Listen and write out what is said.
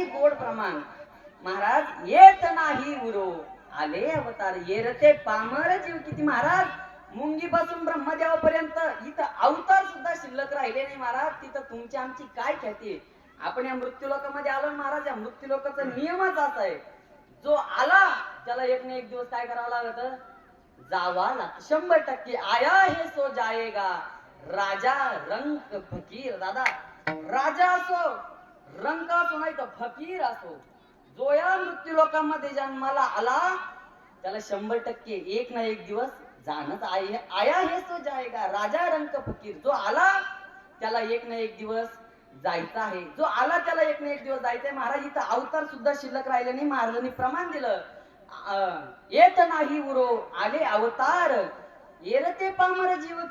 गोड प्रमाण. महाराज येत नाही उरो आले अवतार. येरते पामर जीव किती महाराज. मुंगी पासून ब्रह्मदेवापर्यंत इथं अवतार सुद्धा शिल्लक राहिले नाही महाराज. तिथं तुमची आमची काय ख्याती. आपण या मृत्यूलोकामध्ये आलो महाराज. या मृत्यूलोकाचा नियमच असा आहे, जो आला त्याला एक ना एक दिवस काय करावं लागत, जावा लागत. 100% आया हे सो जाएगा. राजा रंक फकीर. दादा राजा असो, रंक असो, नाही तर फकीर असो, जो या मृत्यू लोकांमध्ये जन्माला आला त्याला 100% एक ना एक दिवस जाणच आहे. आया हे सो जाएगा. राजा रंक फकीर. जो आला त्याला एक ना एक दिवस जायचं आहे. जो आला त्याला एक ना एक दिवस जायचंय. महाराज इथं अवतार सुद्धा शिल्लक राहिले नाही. महाराजांनी प्रमाण दिलं, येत नाही उरो आले अवतार. येरते पामर जीव